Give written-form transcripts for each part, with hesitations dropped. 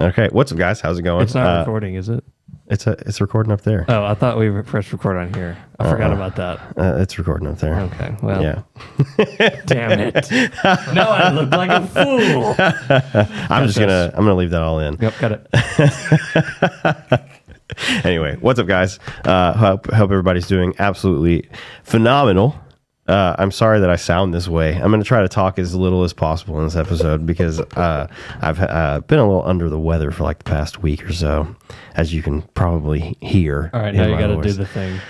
Okay, what's up, guys? How's it going? It's not recording, is it? It's recording up there. Oh, I thought we pressed record on here. I forgot about that. It's recording up there. Okay, well, Yeah. damn it! No, I look like a fool. I'm gonna leave that all in. Yep, got it. Anyway, what's up, guys? Hope everybody's doing absolutely phenomenal. I'm sorry that I sound this way. I'm going to try to talk as little as possible in this episode because I've been a little under the weather for like the past week or so, as you can probably hear. All right, now you got to do the thing.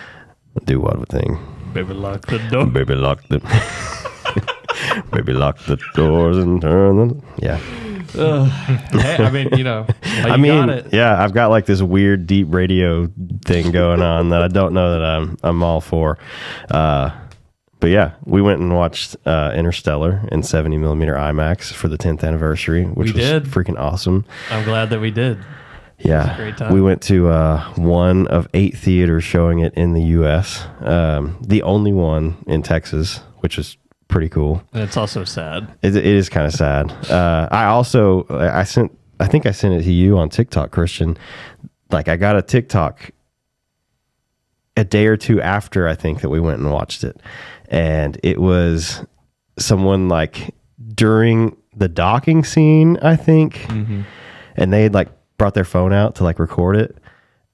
Do what thing? Baby, lock the door. Baby, lock the. Baby, lock the doors and turn them. Yeah. Hey, I mean, you know, got it. Yeah, I've got like this weird deep radio thing going on that I don't know that I'm all for. But yeah, we went and watched Interstellar in 70mm IMAX for the 10th anniversary, which was freaking awesome. I'm glad that we did. Yeah, it was a great time. We went to one of 8 theaters showing it in the U.S. The only one in Texas, which is pretty cool. And it's also sad. It is kind of sad. I think I sent it to you on TikTok, Christian. Like I got a TikTok a day or two after I think that we went and watched it. And it was someone like during the docking scene, I think, and they had like brought their phone out to like record it,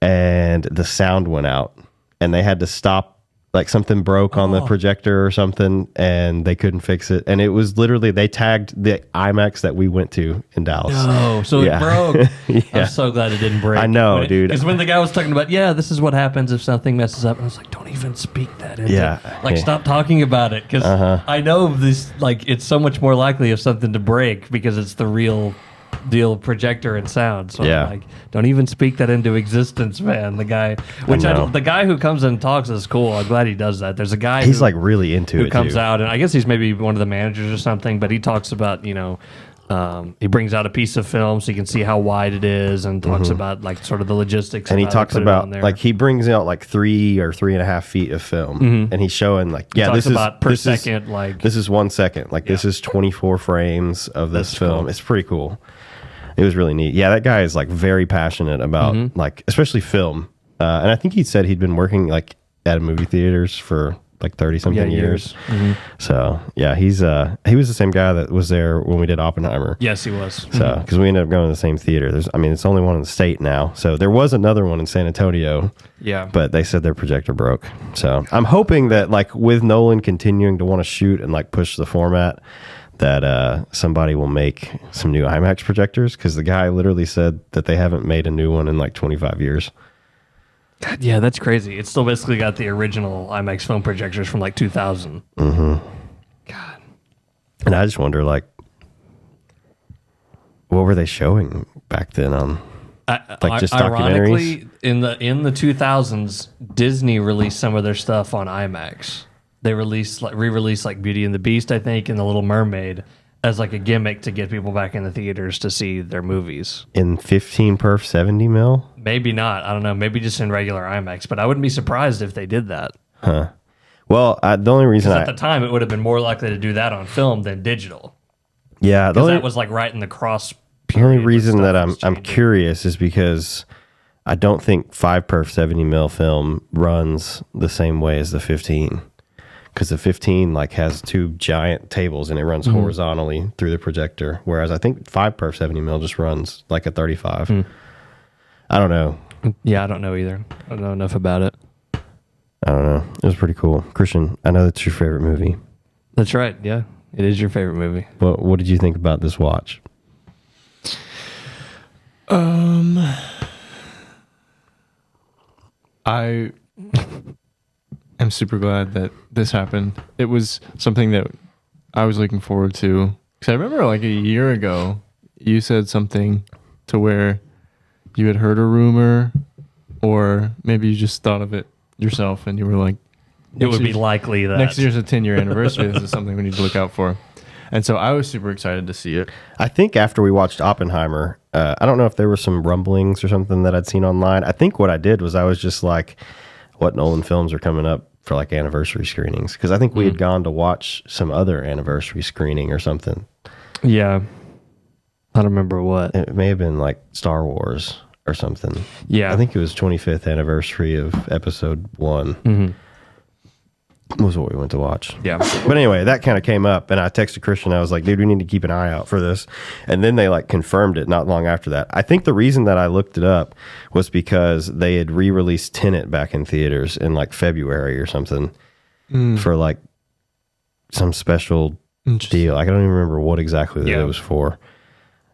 and the sound went out, and they had to stop. Like something broke on the projector or something, and they couldn't fix it. And it was literally they tagged the IMAX that we went to in Dallas. Oh, so it broke. Yeah. I'm so glad it didn't break. I know, dude. Because when the guy was talking about, this is what happens if something messes up, I was like, don't even speak that into stop talking about it. Because I know this, like, it's so much more likely of something to break because it's the real deal projector and sound. So I'm like, don't even speak that into existence, man. The guy, the guy who comes and talks is cool. I'm glad he does that. There's a guy he's like really into it. Who comes out, and I guess he's maybe one of the managers or something. But he talks about he brings out a piece of film so you can see how wide it is, and talks about like sort of the logistics. And he talks about like he brings out like 3 or 3.5 feet of film, and he's showing like this is 1 second. Like this is 1 second. Like this is 24 frames of this film. Cool. It's pretty cool. It was really neat. Yeah, that guy is like very passionate about like especially film. And I think he said he'd been working like at movie theaters for like 30 something years. So yeah, he was the same guy that was there when we did Oppenheimer. Yes, he was. So because we ended up going to the same theater. It's only one in the state now. So there was another one in San Antonio. Yeah, but they said their projector broke. So I'm hoping that like with Nolan continuing to want to shoot and like push the format, that somebody will make some new IMAX projectors, because the guy literally said that they haven't made a new one in like 25 years. God, yeah, that's crazy. It's still basically got the original IMAX film projectors from like 2000. God. And I just wonder, like, what were they showing back then on like just documentaries? Ironically, in the 2000s, Disney released some of their stuff on IMAX. They re-released like Beauty and the Beast, I think, and The Little Mermaid as like a gimmick to get people back in the theaters to see their movies. In 15 perf 70 mil? Maybe not. I don't know. Maybe just in regular IMAX. But I wouldn't be surprised if they did that. Huh. Well, the only reason at the time it would have been more likely to do that on film than digital. Yeah, that was like right in the cross period. The only reason that I'm curious is because I don't think 5 perf 70 mil film runs the same way as the 15. Because the 15 like has 2 giant tables and it runs horizontally through the projector, whereas I think 5 perf 70 mil just runs like a 35. I don't know. Yeah, I don't know either. I don't know enough about it. I don't know. It was pretty cool. Christian, I know that's your favorite movie. That's right. Yeah, it is your favorite movie. What did you think about this watch? I'm super glad that this happened. It was something that I was looking forward to. Because I remember like a year ago, you said something to where you had heard a rumor, or maybe you just thought of it yourself and you were like, it would be likely that next year's a 10-year anniversary. This is something we need to look out for. And so I was super excited to see it. I think after we watched Oppenheimer, I don't know if there were some rumblings or something that I'd seen online. I think what I did was I was just like, what Nolan films are coming up for like anniversary screenings? Because I think we had gone to watch some other anniversary screening or something. Yeah. I don't remember what. It may have been like Star Wars or something. Yeah. I think it was 25th anniversary of episode 1. Mm-hmm. Was what we went to watch. Yeah. But anyway, that kind of came up, and I texted Christian. I was like, dude, we need to keep an eye out for this. And then they like confirmed it not long after that. I think the reason that I looked it up was because they had re-released Tenet back in theaters in like February or something for like some special deal. I don't even remember what exactly that it was for.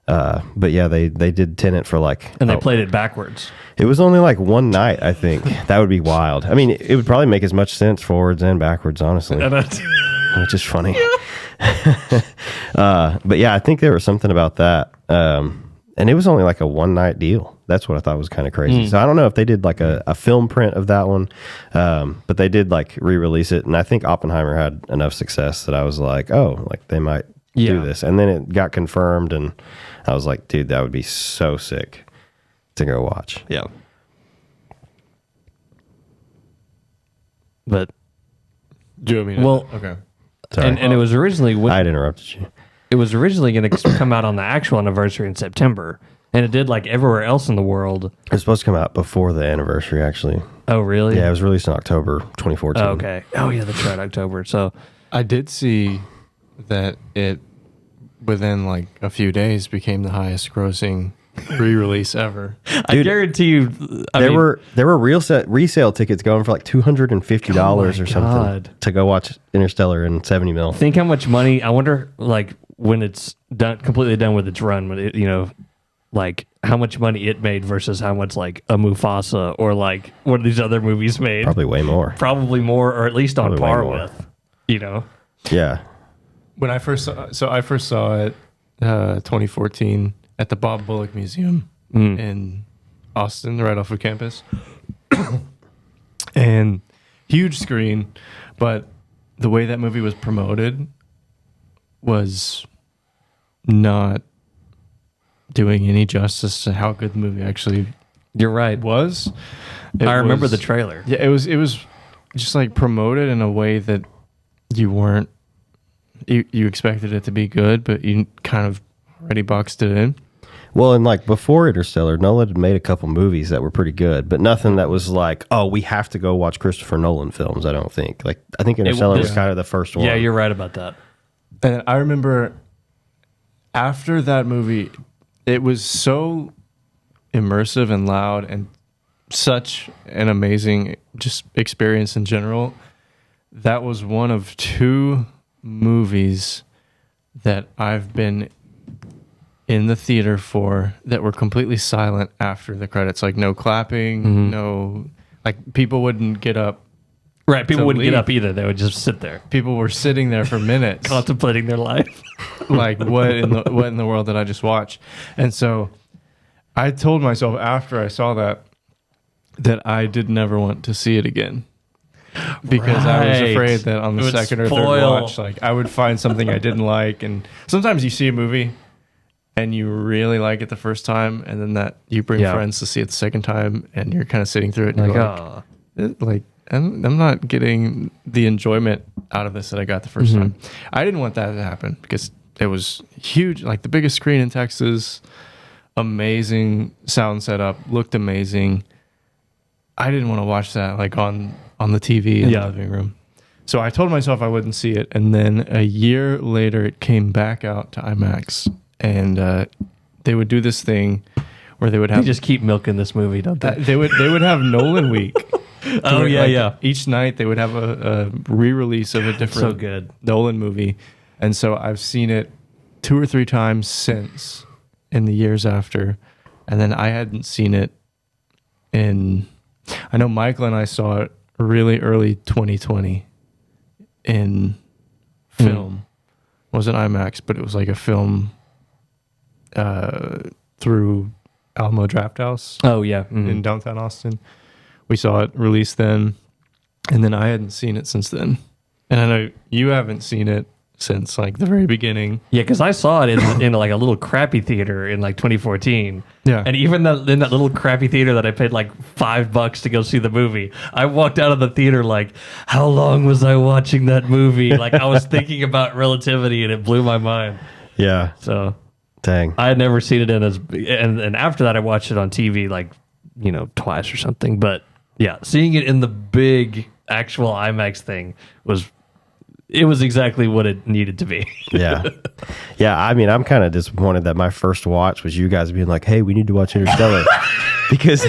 But yeah, they did Tenet for like... And they played it backwards. It was only like one night, I think. That would be wild. I mean, it would probably make as much sense forwards and backwards, honestly. Which is funny. But yeah, I think there was something about that. And it was only like a one night deal. That's what I thought was kind of crazy. So I don't know if they did like a film print of that one. But they did like re-release it. And I think Oppenheimer had enough success that I was like, oh, like they might do this. And then it got confirmed, and I was like, dude, that would be so sick to go watch. Yeah. But do you want me to? Well, okay. Sorry. And it was originally I'd interrupted you. It was originally going to come out on the actual anniversary in September, and it did like everywhere else in the world. It was supposed to come out before the anniversary, actually. Oh, really? Yeah, it was released in October 2014. Oh, okay. Oh, yeah, that's right, October. So I did see that it within like a few days became the highest grossing re-release ever. I guarantee you, there were resale tickets going for like $250 or something to go watch Interstellar in 70mm. Think how much money. I wonder, like when it's done, completely done with its run, when it, like how much money it made versus how much like a Mufasa or like one of these other movies made. Probably way more. Probably more, or at least on par with. Yeah. When I first saw it, 2014 at the Bob Bullock Museum in Austin, right off of campus, and huge screen, but the way that movie was promoted was not doing any justice to how good the movie actually You're right. was. I remember the trailer. Yeah, it was just like promoted in a way that you weren't you expected it to be good, but you kind of already boxed it in. Well, and like before Interstellar, Nolan had made a couple movies that were pretty good, but nothing that was like, oh, we have to go watch Christopher Nolan films. I don't think. Like, I think Interstellar was kind of the first one. Yeah, you're right about that. And I remember after that movie, it was so immersive and loud and such an amazing just experience in general. That was one of two movies that I've been in the theater for that were completely silent after the credits. Like no clapping, no, like people wouldn't get up. Right, people wouldn't get up either. They would just sit there. People were sitting there for minutes. Contemplating their life. Like what in the world did I just watch? And so I told myself after I saw that I did never want to see it again. Because I was afraid that on the second or third watch, like I would find something I didn't like. And sometimes you see a movie and you really like it the first time, and then that you bring friends to see it the second time, and you're kind of sitting through it, and you're like, I'm not getting the enjoyment out of this that I got the first time. I didn't want that to happen because it was huge, like the biggest screen in Texas, amazing sound setup, looked amazing. I didn't want to watch that like on the TV in the living room. So I told myself I wouldn't see it. And then a year later, it came back out to IMAX. And they would do this thing where they would have... They just keep milking this movie, don't they? They would have Nolan Week. Oh, yeah. Each night, they would have a re-release of a different Nolan movie. And so I've seen it 2 or 3 times since in the years after. And then I hadn't seen it in... I know Michael and I saw it really early 2020 in film. It wasn't IMAX, but it was like a film through Alamo Drafthouse. Oh, yeah. In downtown Austin. We saw it released then, and then I hadn't seen it since then. And I know you haven't seen it since like the very beginning. Yeah, because I saw it in like a little crappy theater in like 2014. Yeah. And even in that little crappy theater that I paid like $5 to go see the movie, I walked out of the theater like, how long was I watching that movie? Like I was thinking about relativity, and it blew my mind. Yeah. So Dang. I had never seen it and after that I watched it on TV like, twice or something. But yeah, seeing it in the big actual IMAX thing was exactly what it needed to be. Yeah. I mean, I'm kind of disappointed that my first watch was you guys being like, "Hey, we need to watch Interstellar," because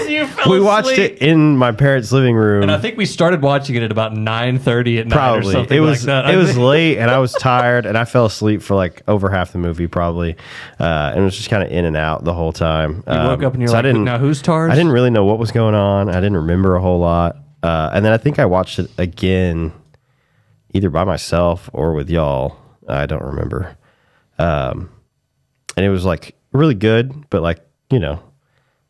we watched it in my parents' living room. And I think we started watching it at about 9:30 at night. Probably. Or something It was like that. it was late, and I was tired, and I fell asleep for like over half the movie probably, and it was just kind of in and out the whole time. You woke up and you're like, "Now who's TARS?" I didn't really know what was going on. I didn't remember a whole lot, and then I think I watched it again, either by myself or with y'all. I don't remember. And it was like really good, but like, it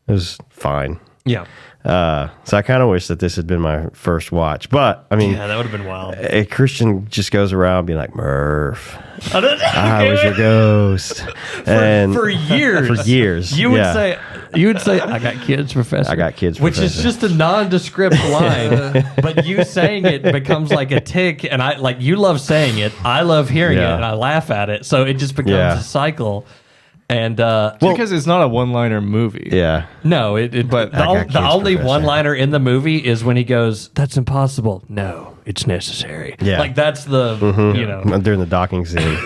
was fine. Yeah. So I kind of wish that this had been my first watch, but I mean, Yeah, that would have been wild. a Christian just goes around being like, "Murph, I was your ghost." For years. For years. You would say, "I got kids, Professor." I got kids, Which Professor. is just a nondescript line, but you saying it becomes like a tick, and you love saying it, I love hearing it, Yeah. and I laugh at it, so it just becomes a cycle. And because it's not a one-liner movie. Yeah. no, But the kids, only Professor. one-liner in the movie is when he goes, "That's impossible." No, it's necessary. Yeah. Like that's the During the docking scene.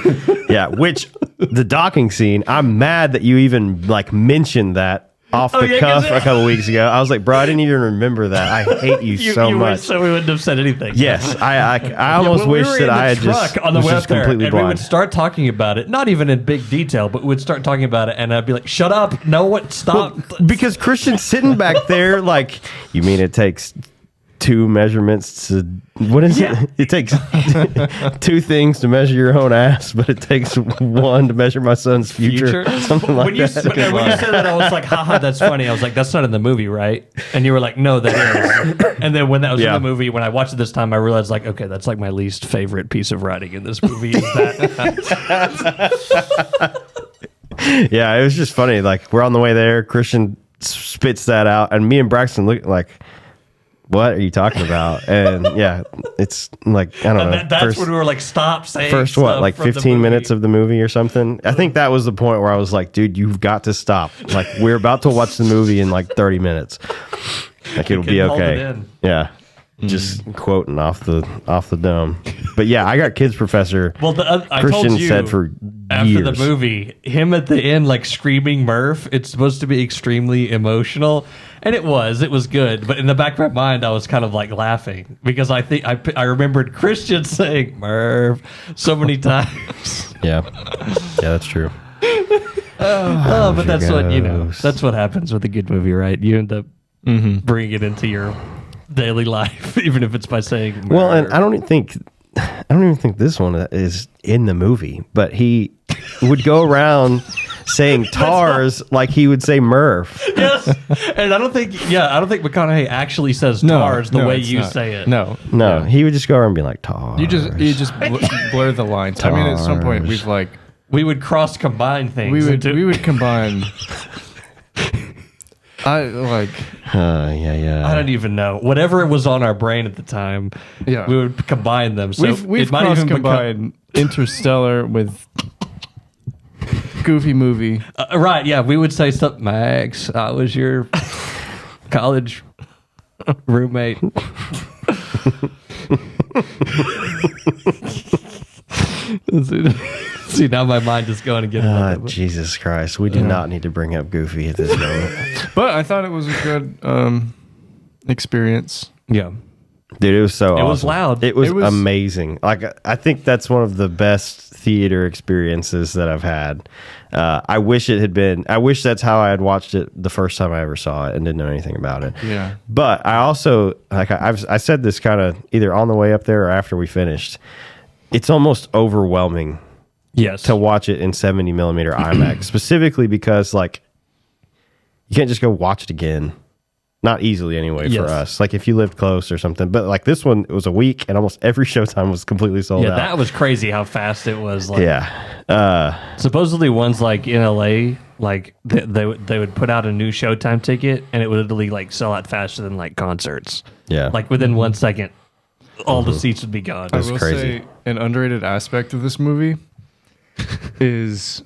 Yeah. Which the docking scene, I'm mad that you even like mentioned that off the yeah, cuff 'cause a couple weeks ago. I was like, bro, I didn't even remember that. I hate you, so you much. so we wouldn't have said anything. Yes. I almost when we wish were that in the I had truck just on the was way just up there, completely and we would blind. start talking about it, not even in big detail, but we'd start talking about it, and I'd be like, "Shut up! No, what? Stop!" Because Christian's sitting back there like, "You mean it takes two measurements to what is Yeah. it? It takes two things to measure your own ass, but it takes one to measure my son's future." Something like when you, that. when you said that, I was like, "Haha, that's funny." I was like, "That's not in the movie, right?" And you were like, "No, that is." And then when that was in Yeah. the movie, when I watched it this time, I realized like, okay, that's like my least favorite piece of writing in this movie. Is that Yeah, it was just funny. Like, we're on the way there, Christian spits that out, and me and Braxton look like, "What are you talking about?" And yeah, it's like, I don't know. that's when we were like, "Stop saying." First what, stuff like from the 15 movie. minutes of the movie or something? I think that was the point where I was like, "Dude, you've got to stop. Like, we're about to watch the movie in like 30 minutes. Like, it'll be couldn't hold okay." it in. Yeah. Just quoting off the dome. But yeah, I got kids, Professor. Well, I Christian told you said for after years. the movie, him at the end like screaming Murph. It's supposed to be extremely emotional, and it was good. But in the back of my mind, I was kind of like laughing because I think I remembered Christian saying Murph so many times. Yeah. Yeah, that's true. Oh, but that's what ghost. That's what happens with a good movie, right? You end up bringing it into your daily life, even if it's by saying Murph. Well, and I don't even think this one is in the movie, but he would go around saying TARS like he would say Murph. Yes, and I don't think McConaughey actually says TARS the way it's you not. say it. No. No, he would just go around and be like TARS. You just blur the lines. I mean, at some point we've like We would cross combine things. we would combine. yeah. I don't even know. Whatever was on our brain at the time, Yeah. we would combine them. So We've it might cross even combined Interstellar with Goofy movie. right, yeah, we would say stuff. Max, I was your college roommate. See, now my mind is going again. Jesus Christ. We do not need to bring up Goofy at this moment. But I thought it was a good experience. Yeah. Dude, it was so awesome. It was loud. It was It was- amazing. Like, I think that's one of the best theater experiences that I've had. I wish that's how I had watched it the first time I ever saw it and didn't know anything about it. Yeah. But I also, like, I said this kind of either on the way up there or after we finished. It's almost overwhelming Yes. to watch it in 70 millimeter IMAX, specifically because, like, you can't just go watch it again. Not easily anyway for Yes. us. Like if you lived close or something. But like this one, it was a week and almost every showtime was completely sold Yeah, out. that was crazy how fast it was. Like, Yeah. supposedly ones like in LA, like they would put out a new Showtime ticket and it would literally like sell out faster than like concerts. Yeah. Like within 1 second, all the seats would be gone. I That's will crazy. say an underrated aspect of this movie is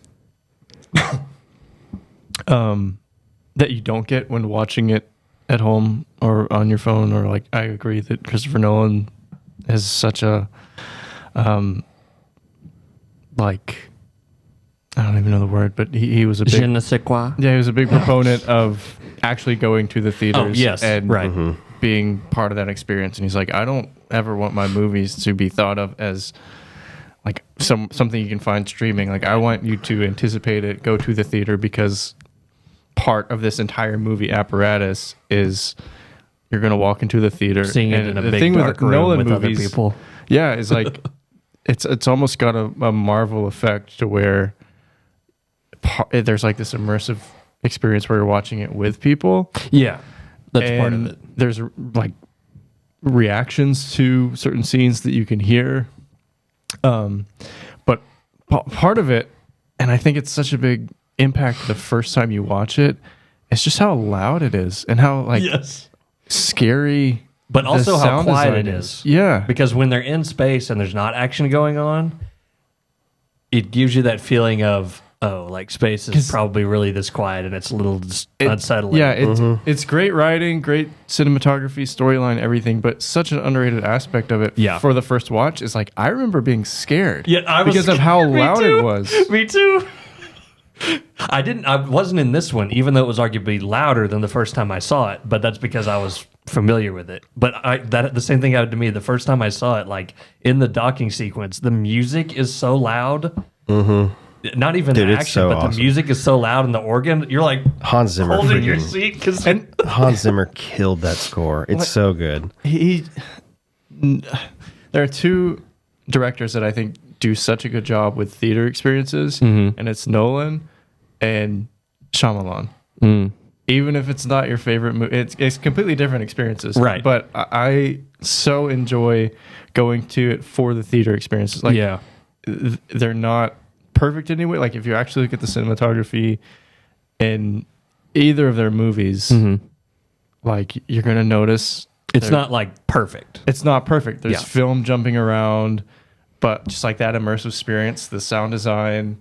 that you don't get when watching it at home or on your phone. Or like, I agree that Christopher Nolan is such a like, I don't even know the word, but he was a big Je ne sais quoi. Yeah, he was a big proponent of actually going to the theaters. Oh, yes, and right. being part of that experience. And he's like, I don't ever want my movies to be thought of as like something you can find streaming. Like, I want you to anticipate it, go to the theater, because part of this entire movie apparatus is you're going to walk into the theater. Seeing it in a big dark room Nolan with movies, other people. Yeah, is like it's almost got a Marvel effect to where there's like this immersive experience where you're watching it with people. Yeah, that's part of it. There's like reactions to certain scenes that you can hear. But part of it, and I think it's such a big impact the first time you watch it, it's just how loud it is and how like scary, but also how sound quiet design it is. Yeah, because when they're in space and there's not action going on, it gives you that feeling of, oh, like space is probably really this quiet, and it's a little unsettling. Yeah, it's great writing, great cinematography, storyline, everything, but such an underrated aspect of it. Yeah. For the first watch is like, I remember being scared. Yeah, I was because of how loud it was. Me too. I wasn't in this one, even though it was arguably louder than the first time I saw it, but that's because I was familiar with it. But the same thing happened to me the first time I saw it. Like, in the docking sequence, the music is so loud. Mm-hmm. Not even the action, but the music is so loud, and the organ, you're like Hans Zimmer holding your seat. Hans Zimmer killed that score. It's so good. There are two directors that I think do such a good job with theater experiences, and it's Nolan and Shyamalan. Even if it's not your favorite movie, it's completely different experiences. Right. But I so enjoy going to it for the theater experiences. Like, they're not perfect anyway. Like, if you actually look at the cinematography in either of their movies, like, you're going to notice it's not like perfect. It's not perfect. There's film jumping around, but just like that immersive experience, the sound design,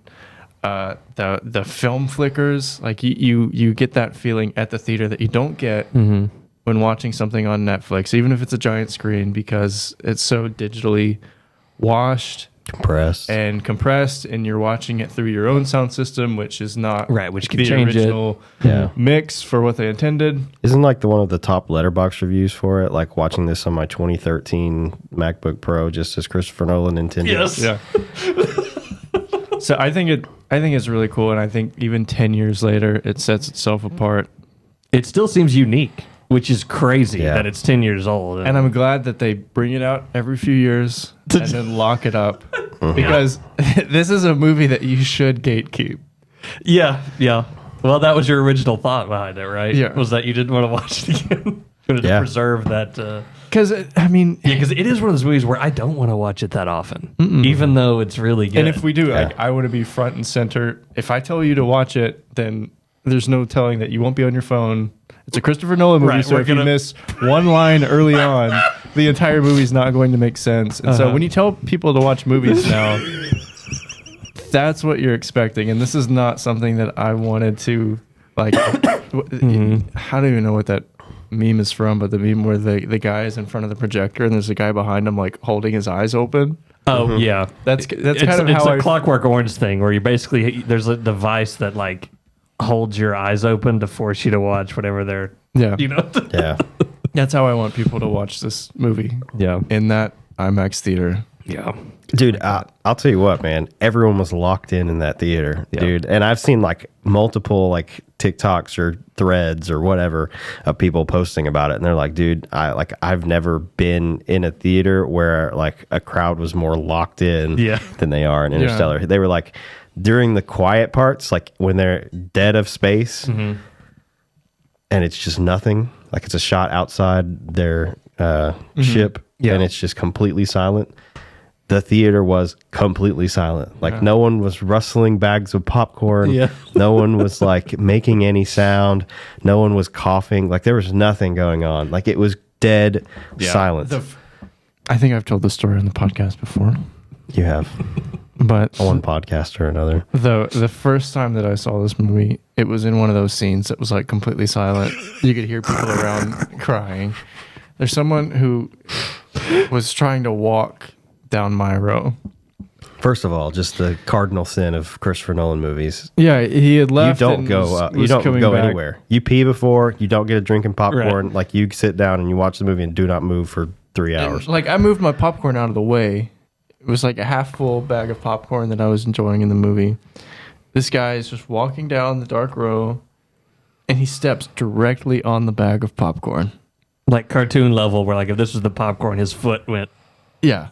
the film flickers, like you get that feeling at the theater that you don't get when watching something on Netflix, even if it's a giant screen, because it's so digitally washed, compressed, and you're watching it through your own sound system, which is not which can the change original mix for what they intended. Isn't like one of the top Letterboxd reviews for it, like watching this on my 2013 MacBook Pro, just as Christopher Nolan intended. Yes. Yeah. So I think it's really cool, and I think even 10 years later, it sets itself apart. It still seems unique, which is crazy that it's 10 years old. And I'm glad that they bring it out every few years and then lock it up, because this is a movie that you should gatekeep. Yeah. Well, that was your original thought behind it, right? Yeah. Was that you didn't want to watch it again? You wanted to preserve that. Because, I mean... Yeah, because it is one of those movies where I don't want to watch it that often, even though it's really good. And if we do, like, I want to be front and center. If I tell you to watch it, then there's no telling that you won't be on your phone. It's a Christopher Nolan movie, so if you miss one line early on, the entire movie's not going to make sense. And so when you tell people to watch movies now, that's what you're expecting. And this is not something that I wanted to, like... How do you know what that meme is from? But the meme where the guy is in front of the projector and there's a guy behind him, like, holding his eyes open. Oh, yeah. That's kind of it's how a Clockwork Orange thing where you basically... There's a device that, like, holds your eyes open to force you to watch whatever they're... Yeah. You know? Yeah. That's how I want people to watch this movie. Yeah. In that IMAX theater. Yeah. Dude, I'll tell you what, man. Everyone was locked in that theater, dude. And I've seen like multiple like TikToks or threads or whatever of people posting about it, and they're like, "Dude, I've never been in a theater where like a crowd was more locked in than they are in Interstellar." Yeah. They were like during the quiet parts, like when they're dead of space, and it's just nothing. Like it's a shot outside their ship, and it's just completely silent. The theater was completely silent. Like no one was rustling bags of popcorn. Yeah. No one was like making any sound. No one was coughing. Like there was nothing going on. Like it was dead silent. I think I've told this story on the podcast before. You have. But on one podcast or another. the first time that I saw this movie, it was in one of those scenes that was like completely silent. You could hear people around crying. There's someone who was trying to walk down my row. First of all, just the cardinal sin of Christopher Nolan movies. Yeah, he had left. You don't go up. You don't go anywhere. You pee before. You don't get a drink and popcorn. Right. Like you sit down and you watch the movie and do not move for 3 hours. Like I moved my popcorn out of the way. It was like a half full bag of popcorn that I was enjoying in the movie. This guy is just walking down the dark row, and he steps directly on the bag of popcorn. Like cartoon level, where like if this was the popcorn, his foot went. Yeah,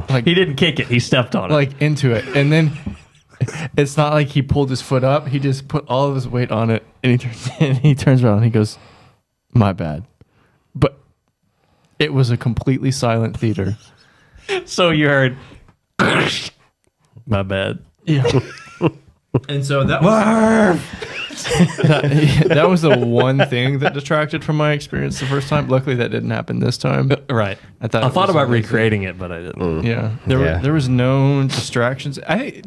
like He didn't kick it; he stepped on it. like into it, and then it's not like he pulled his foot up. He just put all of his weight on it, and he turns around and he goes, "My bad," but it was a completely silent theater. So you heard, my bad. Yeah, and so that was that was the one thing that detracted from my experience the first time. Luckily, that didn't happen this time. Right. I thought I thought about recreating it, but I didn't. Yeah, Yeah. there was no distractions.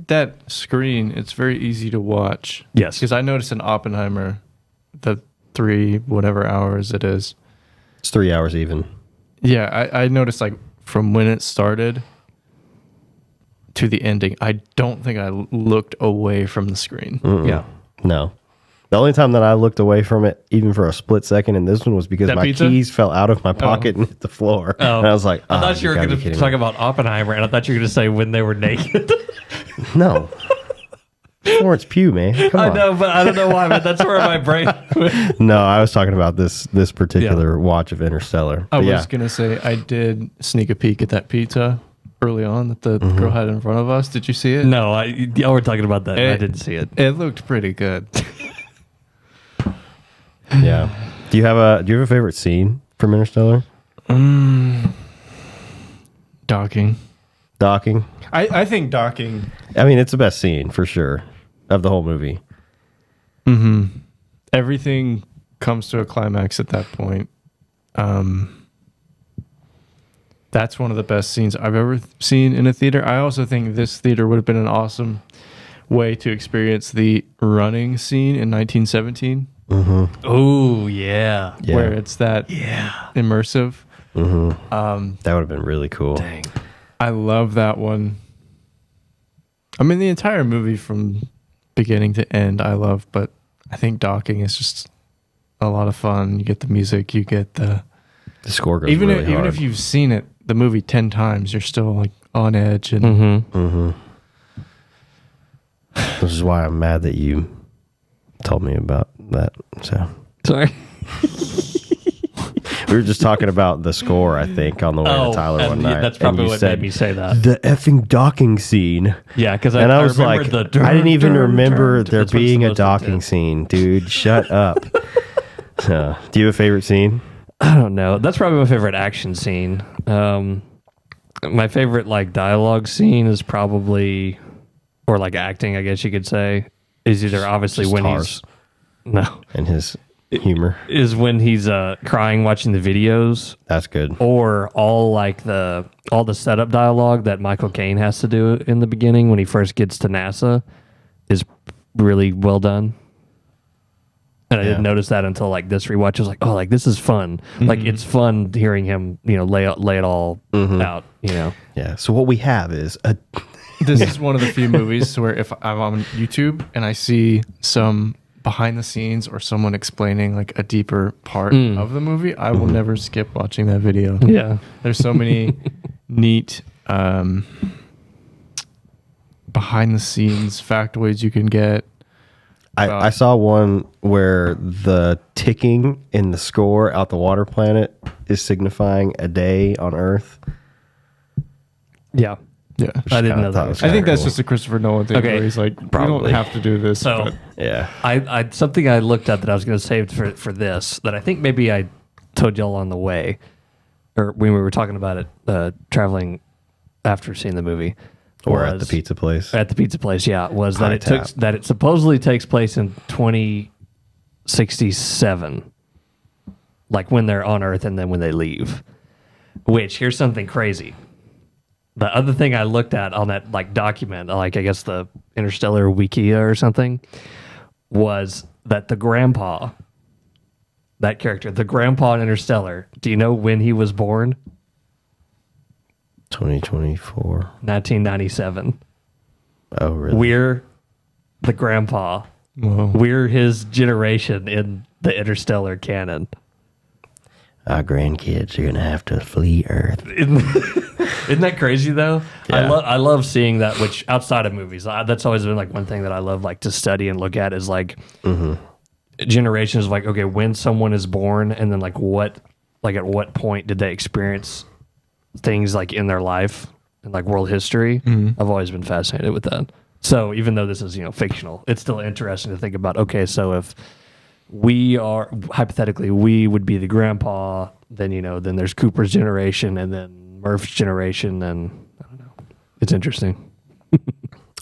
That screen, it's very easy to watch. Yes. Because I noticed in Oppenheimer, the 3 whatever hours it is. It's 3 hours even. Yeah, I noticed like from when it started to the ending, I don't think I looked away from the screen. Yeah. No. The only time that I looked away from it, even for a split second in this one, was because That my pizza? keys fell out of my pocket and hit the floor. Oh. And I was like, I thought you were gotta going be to kidding talk me. about Oppenheimer, and I thought you were going to say when they were naked. No. Florence Pugh, man. Come I on. know, but I don't know why, but that's where my brain went. No, I was talking about this particular watch of Interstellar. I But was going to say, I did sneak a peek at that pizza early on that the girl had in front of us. Did you see it? No, y'all were talking about that. I didn't see it. It looked pretty good. Yeah. Do you have a favorite scene from Interstellar? Docking. Docking. I think docking. I mean, it's the best scene for sure of the whole movie. Everything comes to a climax at that point. That's one of the best scenes I've ever seen in a theater. I also think this theater would have been an awesome way to experience the running scene in 1917, Oh, yeah. Yeah. where it's that immersive. That would have been really cool. Dang. I love that one. I mean, the entire movie from beginning to end, I love, but I think docking is just a lot of fun. You get the music, you get the The score goes even really hard. if you've seen it the movie 10 times, you're still like on edge and Mm-hmm. Which is why I'm mad that you told me about that. So Sorry. we were just talking about the score, I think, on the way to Tyler one night. That's and probably you what said, made me say that. the effing docking scene. Yeah, because And I was remember like, I didn't even remember there That's what it's being a supposed to docking do. scene, dude. Shut up. So, do you have a favorite scene? I don't know. That's probably my favorite action scene. My favorite like dialogue scene is probably, or like acting, I guess you could say, is either obviously Just when Tars. And his humor. is when he's crying watching the videos, That's good. or all the setup dialogue that Michael Caine has to do in the beginning when he first gets to NASA is really well done. And I didn't notice that until like this rewatch. I was like, oh, like this is fun. Like it's fun hearing him, lay it all out. Yeah. So what we have is a this is one of the few movies where if I'm on YouTube and I see some behind the scenes or someone explaining like a deeper part of the movie, I will never skip watching that video. Yeah. There's so many neat behind the scenes factoids you can get. I saw one where the ticking in the score out the water planet is signifying a day on Earth. Yeah. Yeah. I didn't know thought that. was I think kinda that's cool. just a Christopher Nolan thing Okay, where he's like, probably. we don't have to do this. So but Yeah. I something I looked at that I was going to save for this that I think maybe I told y'all on the way, or when we were talking about it, traveling after seeing the movie, Or at the was- pizza place. At the pizza place, yeah, was that High tap. that it supposedly takes place in 2067, like when they're on Earth and then when they leave. Which here's something crazy. the other thing I looked at on that like document, like I guess the Interstellar Wikia or something, was that the grandpa, that character, the grandpa in Interstellar, do you know when he was born? 2024. 1997. Oh, really? We're the grandpa. Whoa. We're his generation in the Interstellar canon. Our grandkids are gonna have to flee Earth. Isn't that crazy though? Yeah. I love seeing that. Which outside of movies, that's always been like one thing that I love like to study and look at is like generations. Like okay, when someone is born, and then like at what point did they experience things like in their life and like world history. I've always been fascinated with that. So even though this is fictional, it's still interesting to think about. Okay, so if we are hypothetically we would be the grandpa, then then there's Cooper's generation, and then Murph's generation, and I don't know. It's interesting.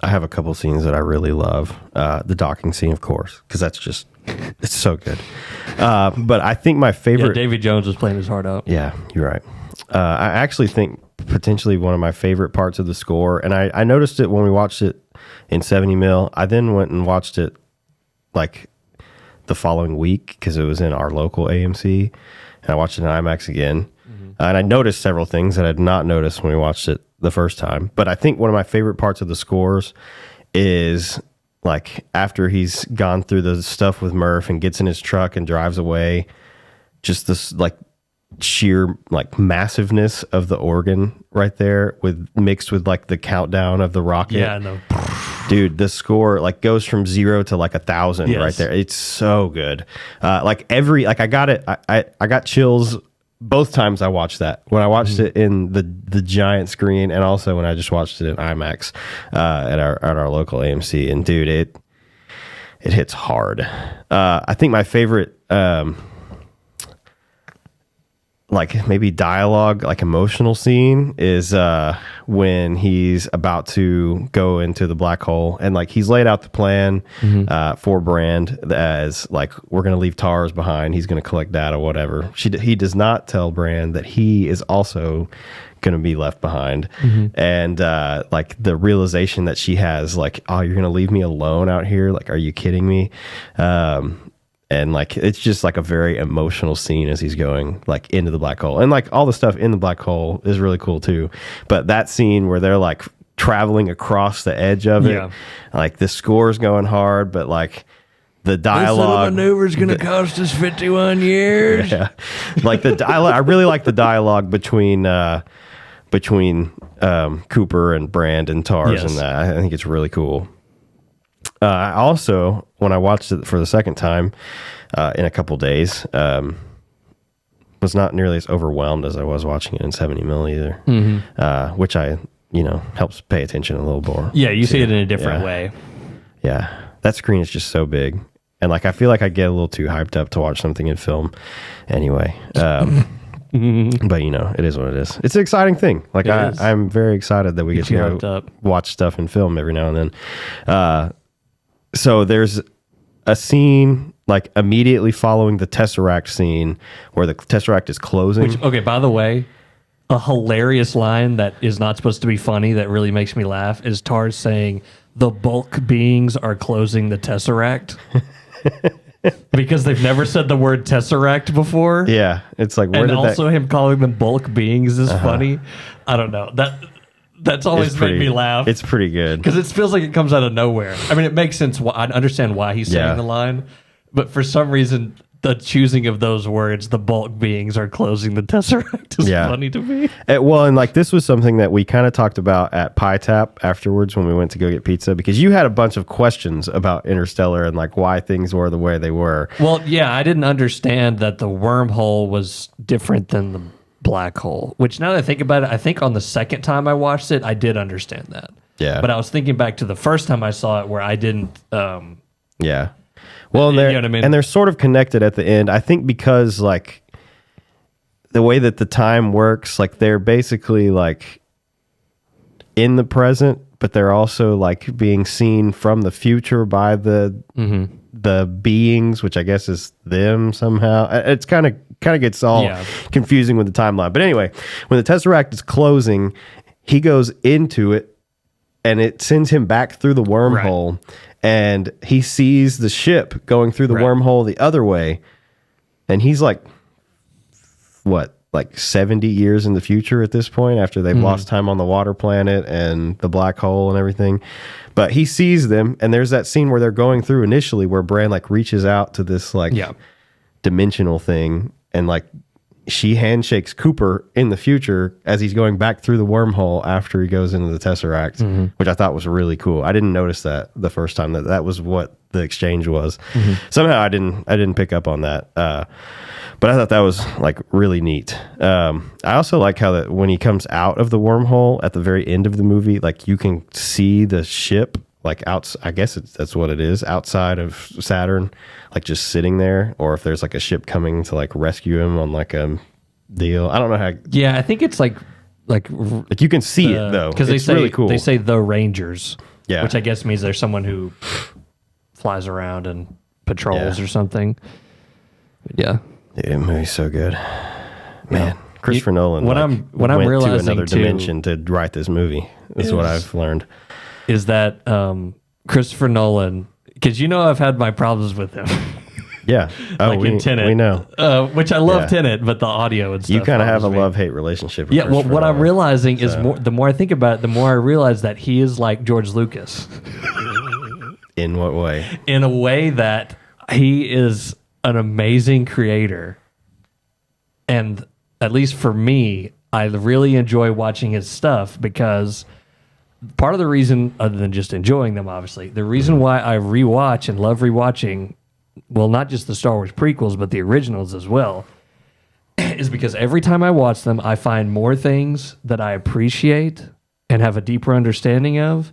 I have a couple scenes that I really love. The docking scene, of course, because that's just it's so good. But I think my favorite. Yeah, Davy Jones was playing his heart out. Yeah, you're right. I actually think potentially one of my favorite parts of the score, and I noticed it when we watched it in 70mm. I then went and watched it like the following week because it was in our local AMC, and I watched it in IMAX again. And I noticed several things that I had not noticed when we watched it the first time. But I think one of my favorite parts of the scores is like after he's gone through the stuff with Murph and gets in his truck and drives away, just this like sheer like massiveness of the organ right there mixed with like the countdown of the rocket. Yeah, no. Dude, the score like goes from 0 to like 1,000 right there. It's so good. I got it. I got chills both times I watched that. When I watched it in the giant screen, and also when I just watched it in IMAX at our local AMC. And dude, it hits hard. I think my favorite like maybe dialogue, like emotional scene is when he's about to go into the black hole, and like he's laid out the plan for Brand as like, we're going to leave TARS behind. He's going to collect data, whatever. He does not tell Brand that he is also going to be left behind. And like the realization that she has, like, oh, you're going to leave me alone out here? Like, are you kidding me? And like, it's just like a very emotional scene as he's going like into the black hole, and like all the stuff in the black hole is really cool too. But that scene where they're like traveling across the edge of it, like the score's going hard, but like the dialogue, this little maneuver's going to cost us 51 years. Yeah. Like the dialogue, I really like the dialogue between Cooper and Brand and TARS, and that. I think it's really cool. I also, when I watched it for the second time in a couple days, was not nearly as overwhelmed as I was watching it in 70mm either, which helps pay attention a little more. Yeah, you see it in a different way. Yeah, that screen is just so big. And like, I feel like I get a little too hyped up to watch something in film anyway. But it is what it is. It's an exciting thing. Like I'm very excited that we get to watch stuff in film every now and then. So there's a scene like immediately following the Tesseract scene where the Tesseract is closing. Which, okay, by the way, a hilarious line that is not supposed to be funny that really makes me laugh is TARS saying the bulk beings are closing the Tesseract. Because they've never said the word Tesseract before. Yeah, it's like, where and did also him calling them bulk beings is funny. I don't know. That's always made me laugh. It's pretty good. Because it feels like it comes out of nowhere. I mean, it makes sense. I understand why he's saying the line. But for some reason, the choosing of those words, the bulk beings are closing the Tesseract, is funny to me. And like, this was something that we kind of talked about at Pie Tap afterwards when we went to go get pizza, because you had a bunch of questions about Interstellar and like why things were the way they were. Well, yeah, I didn't understand that the wormhole was different than the black hole, which now that I think about it, I think on the second time I watched it, I did understand that. Yeah. But I was thinking back to the first time I saw it where I didn't. Yeah. Well, and they're, and they're sort of connected at the end. I think because like the way that the time works, like they're basically like in the present, but they're also like being seen from the future by the beings, which I guess is them somehow. It's kind of gets all confusing with the timeline. But anyway, when the Tesseract is closing, he goes into it and it sends him back through the wormhole, and he sees the ship going through the wormhole the other way, and he's like, what, like 70 years in the future at this point, after they've lost time on the water planet and the black hole and everything. But he sees them, and there's that scene where they're going through initially where Bran like reaches out to this like dimensional thing, and like she handshakes Cooper in the future as he's going back through the wormhole after he goes into the Tesseract, which I thought was really cool. I didn't notice that the first time that was what the exchange was. Somehow I didn't pick up on that. But I thought that was like really neat. I also like how that when he comes out of the wormhole at the very end of the movie, like you can see the ship like out. I guess that's what it is, outside of Saturn, like just sitting there. Or if there's like a ship coming to like rescue him on like a deal. I don't know how. Yeah, I think it's like you can see it though, because it's really cool. They say the Rangers, yeah, which I guess means there's someone who flies around and patrols or something. Yeah. Dude, the movie's so good, man. Christopher Nolan. What I'm realizing to another dimension to write this movie is what I've learned. Is that Christopher Nolan? Because I've had my problems with him. Yeah, in Tenet, we know. Which I love Tenet, but the audio and stuff. You kind of have a love-hate relationship with Well, what I'm realizing is the more I think about it, the more I realize that he is like George Lucas. In what way? In a way that he is an amazing creator, and at least for me, I really enjoy watching his stuff, because part of the reason, other than just enjoying them, obviously, the reason why I rewatch and love rewatching, well, not just the Star Wars prequels, but the originals as well, is because every time I watch them, I find more things that I appreciate and have a deeper understanding of,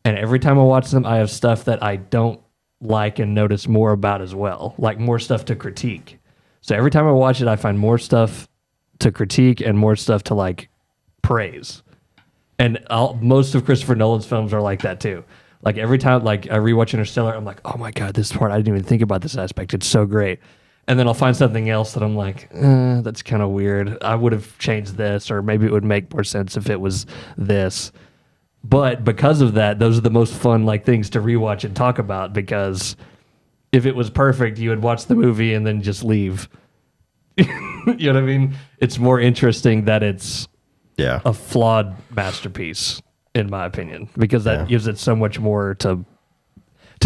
and every time I watch them, I have stuff that I don't like and notice more about as well, like more stuff to critique. So every time I watch it, I find more stuff to critique and more stuff to like praise. And most of Christopher Nolan's films are like that too. Like every time like I rewatch Interstellar, I'm like, oh my God, this part, I didn't even think about this aspect. It's so great. And then I'll find something else that I'm like, that's kind of weird. I would have changed this, or maybe it would make more sense if it was this. But because of that, those are the most fun like things to rewatch and talk about, because if it was perfect, you would watch the movie and then just leave. You know what I mean? It's more interesting that it's a flawed masterpiece, in my opinion, because that gives it so much more to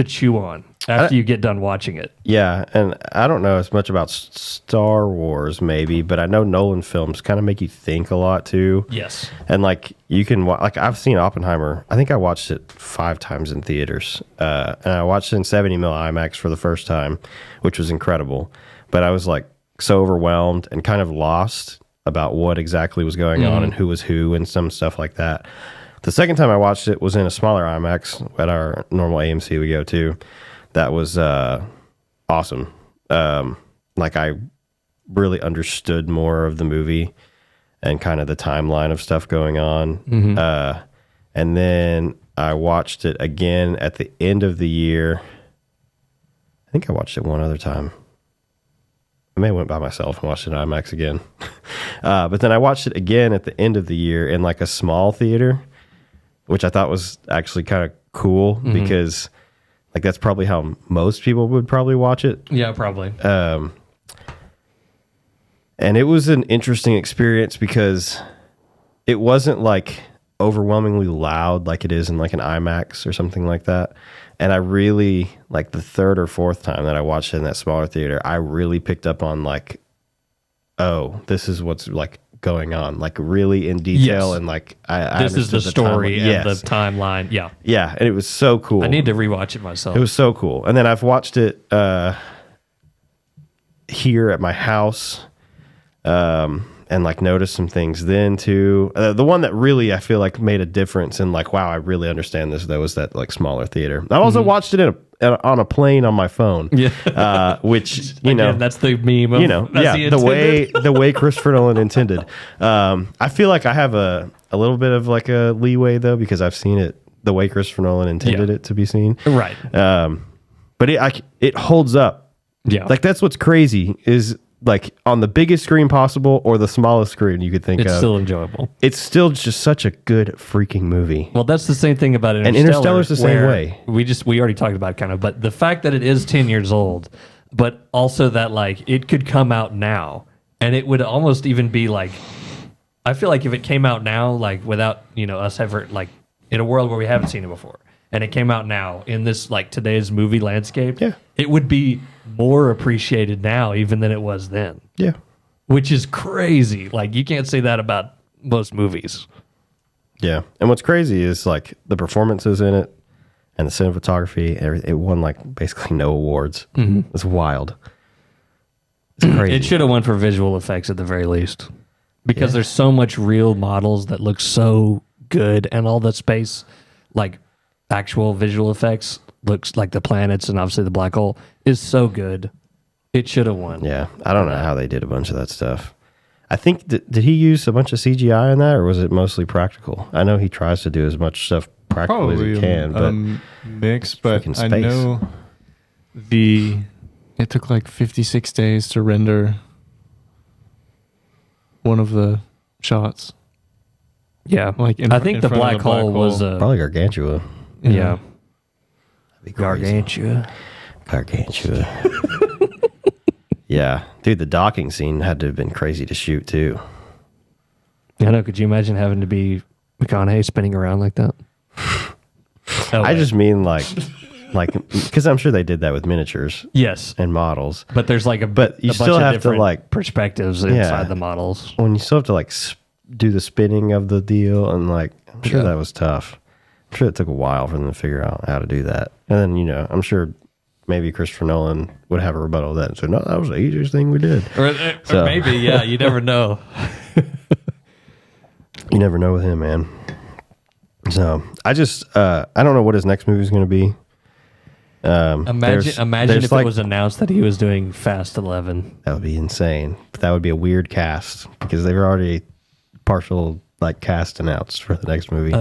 chew on after you get done watching it. Yeah, and I don't know as much about Star Wars, maybe, but I know Nolan films kind of make you think a lot too. Yes. And like you can like I've seen Oppenheimer. I think I watched it 5 times in theaters, and I watched it in 70mm IMAX for the first time, which was incredible. But I was like so overwhelmed and kind of lost about what exactly was going on and who was who and some stuff like that. The second time I watched it was in a smaller IMAX at our normal AMC we go to. That was awesome. Like I really understood more of the movie and kind of the timeline of stuff going on. And then I watched it again at the end of the year. I think I watched it one other time. I may have went by myself and watched it in IMAX again. But then I watched it again at the end of the year in like a small theater, which I thought was actually kind of cool because like that's probably how most people would probably watch it. Yeah, probably. And it was an interesting experience because it wasn't like overwhelmingly loud like it is in like an IMAX or something like that. And I really, like the third or fourth time that I watched it in that smaller theater, I really picked up on like, oh, this is what's like going on, like really in detail. And like, I this is the story and the timeline. Yeah. Yeah. And it was so cool. I need to rewatch it myself. It was so cool. And then I've watched it here at my house and like noticed some things then too. The one that really I feel like made a difference and like, wow, I really understand this though, was that like smaller theater. I also watched it on a plane on my phone. Yeah. Which, you know, that's the meme of, you know, the way Christopher Nolan intended. I feel like I have a little bit of like a leeway though, because I've seen it the way Christopher Nolan intended it to be seen. Right. But it holds up. Yeah. Like that's what's crazy is like on the biggest screen possible or the smallest screen you could think It's of. still enjoyable. It's still just such a good freaking movie. Well, that's the same thing about Interstellar. And Interstellar's the same way. We already talked about it kind of, but the fact that it is 10 years old, but also that like it could come out now and it would almost even be like, I feel like if it came out now, like without, us ever like in a world where we haven't seen it before, and it came out now in this like today's movie landscape, it would be more appreciated now even than it was then. Yeah. Which is crazy. Like you can't say that about most movies. Yeah. And what's crazy is like the performances in it and the cinematography, it won like basically no awards. Mm-hmm. It's wild. It's crazy. It should have won for visual effects at the very least. Because there's so much real models that look so good, and all the space, like actual visual effects, looks like the planets and obviously the black hole is so good. It should have won. Yeah. I don't know how they did a bunch of that stuff. I think, did he use a bunch of CGI in that, or was it mostly practical? I know he tries to do as much stuff practical as he can, but mix. But I know it took like 56 days to render one of the shots. Yeah, like I think the black hole was probably Gargantua. Yeah, Gargantua. Yeah, dude, the docking scene had to have been crazy to shoot too. I know. Could you imagine having to be McConaughey spinning around like that? I just mean like because I'm sure they did that with miniatures. Yes, and models. But there's like but you still have to like perspectives inside the models. When you still have to like do the spinning of the deal, and like I'm sure that was tough. I'm sure it took a while for them to figure out how to do that. And then I'm sure maybe Christopher Nolan would have a rebuttal to that and say, no, that was the easiest thing we did. Or maybe, you never know. You never know with him, man. So I just I don't know what his next movie is going to be. Imagine if it was announced that he was doing Fast 11. That would be insane. But that would be a weird cast because they've already partial like cast announced for the next movie.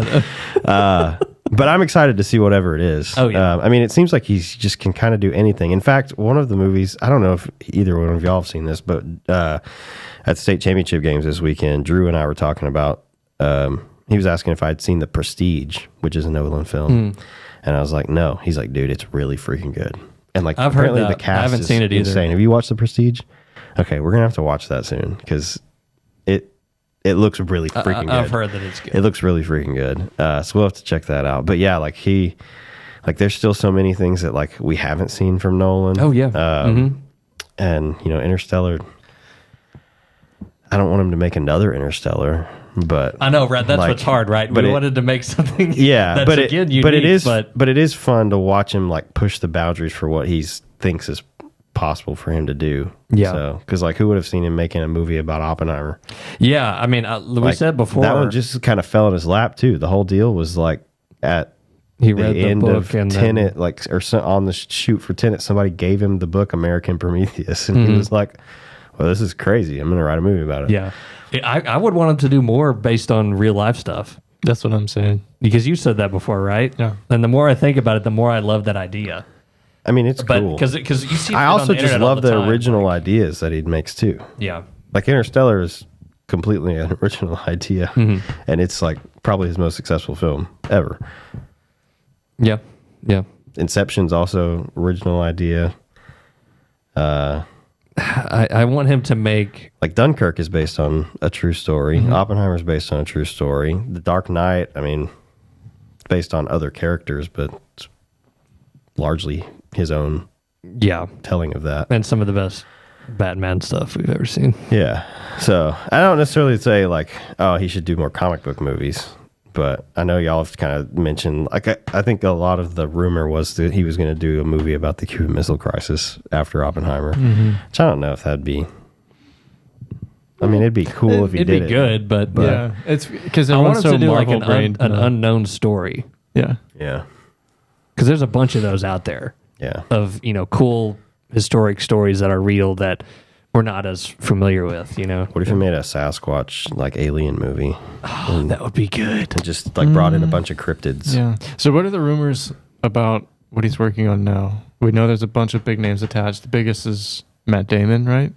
But I'm excited to see whatever it is. Oh yeah. I mean, it seems like he just can kind of do anything. In fact, one of the movies, I don't know if either one of y'all have seen this, but at the state championship games this weekend, Drew and I were talking about. He was asking if I'd seen The Prestige, which is a Nolan film. And I was like, no. He's like, dude, it's really freaking good. And like, I've apparently heard that. the cast I haven't is seen it either. insane. Have you watched The Prestige? Okay, we're gonna have to watch that soon because it looks really freaking good. I've heard that it's good. It looks really freaking good. So we'll have to check that out. But yeah, like there's still so many things that like we haven't seen from Nolan. Oh yeah. And Interstellar. I don't want him to make another Interstellar. But I know, Brad. That's what's hard, right? We wanted to make something. Yeah, that's but again unique, but it is fun to watch him like push the boundaries for what he thinks is possible for him to do. Yeah. So, because like, who would have seen him making a movie about Oppenheimer? Yeah, I mean, we said before that one just kind of fell in his lap too. The whole deal was like at he read the end book of and Tenet, on the shoot for Tenet, somebody gave him the book American Prometheus, and he was like, "Well, this is crazy. I'm going to write a movie about it." Yeah. I would want him to do more based on real life stuff. That's what I'm saying. Because you said that before, right? Yeah. And the more I think about it, the more I love that idea. I mean, it's cool. Because you see, I also just love the time, original ideas that he makes too. Yeah. Like Interstellar is completely an original idea, and it's like probably his most successful film ever. Yeah. Yeah. Inception's also original idea. I want him to make like Dunkirk is based on a true story. Oppenheimer is based on a true story. The Dark Knight, I mean, it's based on other characters, but it's largely his own telling of that. And some of the best Batman stuff we've ever seen. Yeah. So I don't necessarily say like, oh, he should do more comic book movies. But I know y'all have kind of mentioned, like, I think a lot of the rumor was that he was going to do a movie about the Cuban Missile Crisis after Oppenheimer. Which I don't know if that'd be. I mean, it'd be cool if he did it. It'd be good, but yeah, it's because I want him so to do like an an unknown story. Yeah, yeah. Because there's a bunch of those out there. Yeah. Of cool historic stories that are real that we're not as familiar with, What if you made a Sasquatch like alien movie? Oh, that would be good. And just like brought in a bunch of cryptids. Yeah. So what are the rumors about what he's working on now? We know there's a bunch of big names attached. The biggest is Matt Damon, right?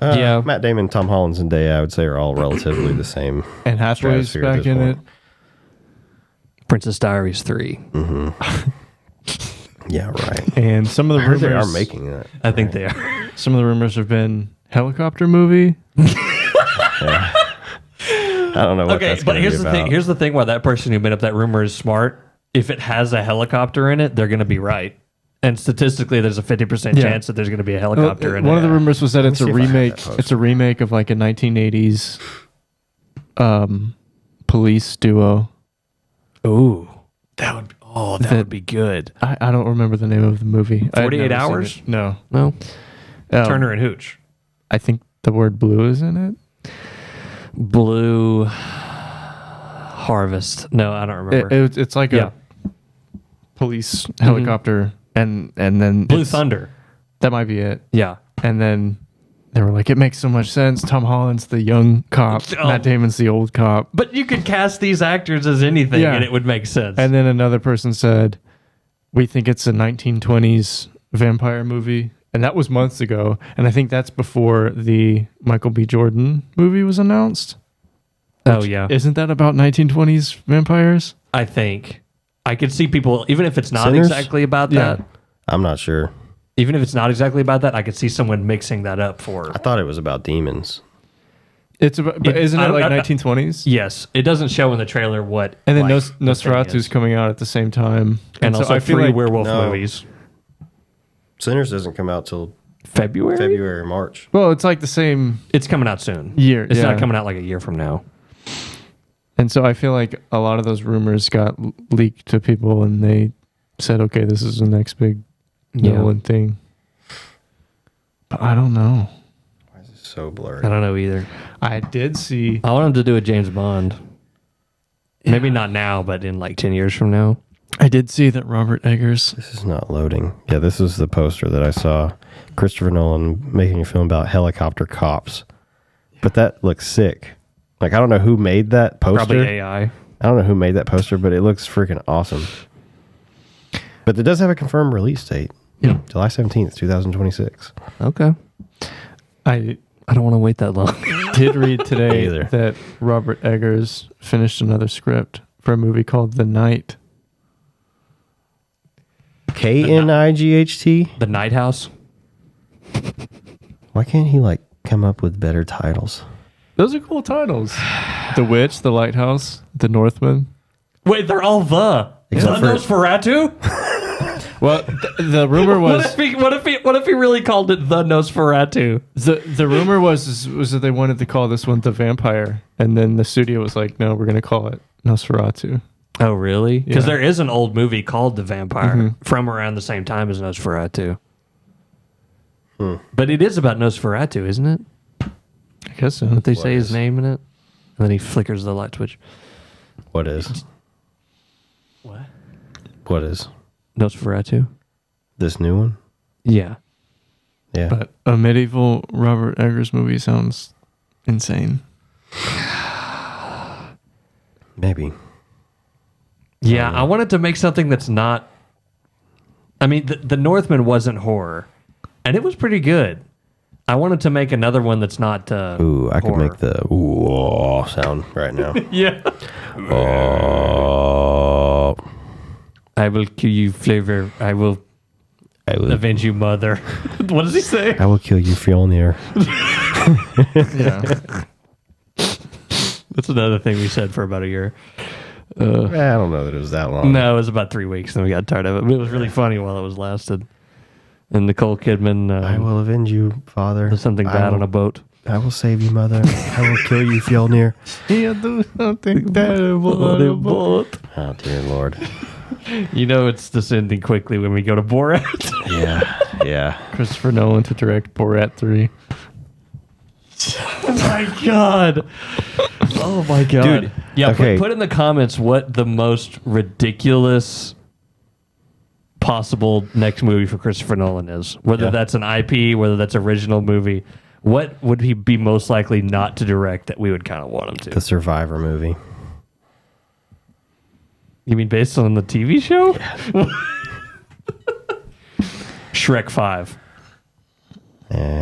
Yeah. Matt Damon, Tom Holland, and Zendaya, I would say, are all relatively the same. And Hathaway's stratosphere at back this in it. point. Princess Diaries 3. Yeah, right. And some of the I heard rumors they are making that. I think they are. Some of the rumors have been helicopter movie. I don't know what Okay, that's but going to here's be the about. thing. Here's the thing why that person who made up that rumor is smart. If it has a helicopter in it, they're going to be right. And statistically, there's a 50% Yeah. chance that there's going to be a helicopter in it. One of the rumors was that it's a see if I have remake. that poster. It's a remake of like a 1980s police duo. Ooh, that would be good. I don't remember the name of the movie. I had 48 never seen Hours? it. No. No, Turner and Hooch. I think the word blue is in it. Blue Harvest. No, I don't remember. It's like Yeah. a police helicopter, and then Blue it's- Thunder. That might be it. Yeah. And then they were like, it makes so much sense. Tom Holland's the young cop. Oh. Matt Damon's the old cop. But you could cast these actors as anything, Yeah. and it would make sense. And then another person said, we think it's a 1920s vampire movie. And that was months ago. And I think that's before the Michael B. Jordan movie was announced. oh yeah, Isn't that about 1920s vampires? I think I could see people, even if it's not Sinners? exactly about Yeah. that. I'm not sure. Even if it's not exactly about that, I could see someone mixing that up for. I thought it was about demons. It's about, but isn't I it don't- like I- 1920s? Yes, it doesn't show in the trailer what. And then like, the thing Nosferatu's is. coming out at the same time. and so also I feel three like werewolf No. movies. Sinners doesn't come out till February. February or March. well, it's like the same It's coming out soon. year. It's yeah. not coming out like a year from now. And so I feel like a lot of those rumors got leaked to people, and they said, "Okay, this is the next big Nolan thing." But I don't know. Why is it so blurry? I don't know either. I did see. I want him to do a James Bond. Maybe not now, but in like 10 years from now. I did see that Robert Eggers. This is not loading. Yeah, this is the poster that I saw. Christopher Nolan making a film about helicopter cops. But that looks sick. Like, I don't know who made that poster. Probably AI. I don't know who made that poster, but it looks freaking awesome. But it does have a confirmed release date. Yeah. July 17th, 2026. Okay. I I don't want to wait that long. did read today Either. that Robert Eggers finished another script for a movie called The Night. K-N-I-G-H-T? The Night House. Why can't he, like, come up with better titles? Those are cool titles. The Witch, The Lighthouse, The Northman. Wait, they're all the. Except The for- Nosferatu? Well, the rumor What was if he really called it the Nosferatu? the rumor was that they wanted to call this one The Vampire, and then the studio was like, "No, we're going to call it Nosferatu." Oh, really? Because Yeah. there is an old movie called The Vampire Mhm. from around the same time as Nosferatu. But it is about Nosferatu, isn't it? I guess so. Don't they What say his is? name in it? And then he flickers the light switch. What is? What? What is? Nosferatu? This new one? Yeah. Yeah. But a medieval Robert Eggers movie sounds insane. Maybe. Yeah, I wanted to make something that's not. I mean, the Northman wasn't horror, and it was pretty good. I wanted to make another one that's not. Ooh, I could horror. make the ooh sound right now. Yeah. Oh, I will kill you, Flavor. I will I will, avenge you, Mother. What does he say? I will kill you, Fjolnir. Yeah. That's another thing we said for about a year. I don't know that it was that long. No, it was about 3 weeks, and we got tired of it. But it was really funny while it was lasted. And Nicole Kidman I will avenge you, Father. does something I bad will, on a boat. I will save you, Mother. I will kill you, Fjolnir. He'll do something terrible on a boat. Oh, dear Lord. You know it's descending quickly when we go to Borat. Yeah, yeah. Christopher Nolan to direct Borat 3. Oh my god. Oh my god. Dude, Yeah, okay. put in the comments what the most ridiculous possible next movie for Christopher Nolan is. Whether Yeah. that's an IP, whether that's original movie. What would he be most likely not to direct that we would kind of want him to? The Survivor movie. You mean based on the TV show? Shrek 5.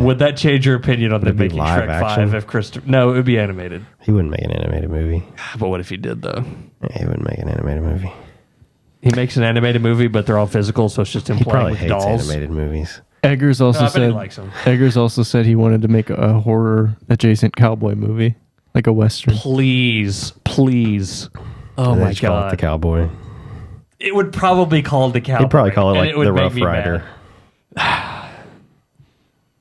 Would that change your opinion on them be making live Shrek action? 5 if Christopher... No, it would be animated. He wouldn't make an animated movie. But what if he did, though? Yeah, he wouldn't make an animated movie. He makes an animated movie, but they're all physical, so it's just him He playing probably with hates dolls. animated movies. Eggers also I bet he said likes them. Eggers also said he wanted to make a horror adjacent cowboy movie, like a western. Please. Oh, And they my just call it God. The Cowboy. It would probably be called The Cowboy. He'd probably call it and like would The make Rough me Rider. mad.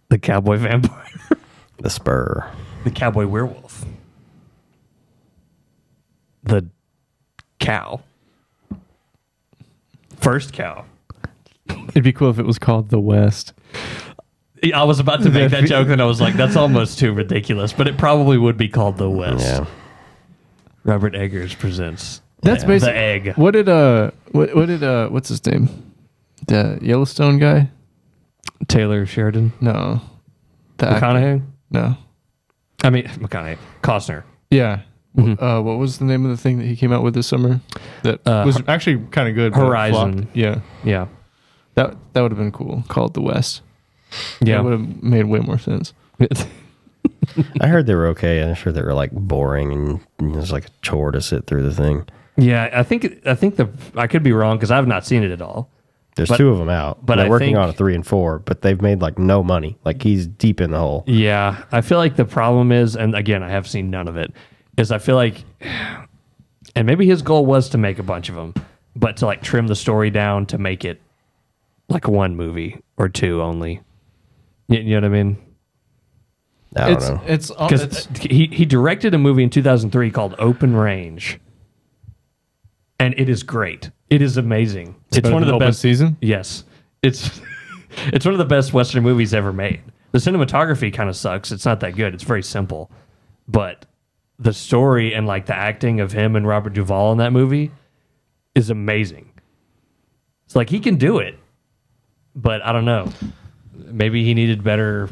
The Cowboy Vampire. The Spur. The Cowboy Werewolf. The Cow. First Cow. It'd be cool if it was called The West. I was about to make that joke, and I was like, that's almost too ridiculous, but it probably would be called The West. Yeah. Robert Eggers presents That's The basically Egg. What did what's his name? The Yellowstone guy? Taylor Sheridan. No. The actor. McConaughey. No. I mean, McConaughey. Costner. Yeah. Mhm. What was the name of the thing that he came out with this summer? That was actually kind of good. but it Horizon. flopped. Yeah. Yeah. That would have been cool. Called The West. Yeah. That would have made way more sense. I heard they were okay. I heard they were like boring and it was like a chore to sit through the thing. Yeah, I think I could be wrong because I've not seen it at all. There's But- two of them out. but They're I working think- on a 3 and 4, but they've made like no money. Like he's deep in the hole. Yeah, I feel like the problem is, and again, I have seen none of it, is I feel like, and maybe his goal was to make a bunch of them, but to like trim the story down to make it like one movie or two only. You know what I mean? I don't know. Because he directed a movie in 2003 called Open Range, and it is great. It is amazing. It's one of the best. season. Yes, it's it's one of the best Western movies ever made. The cinematography kind of sucks. It's not that good. It's very simple, but the story and like the acting of him and Robert Duvall in that movie is amazing. It's like he can do it, but I don't know. Maybe he needed better.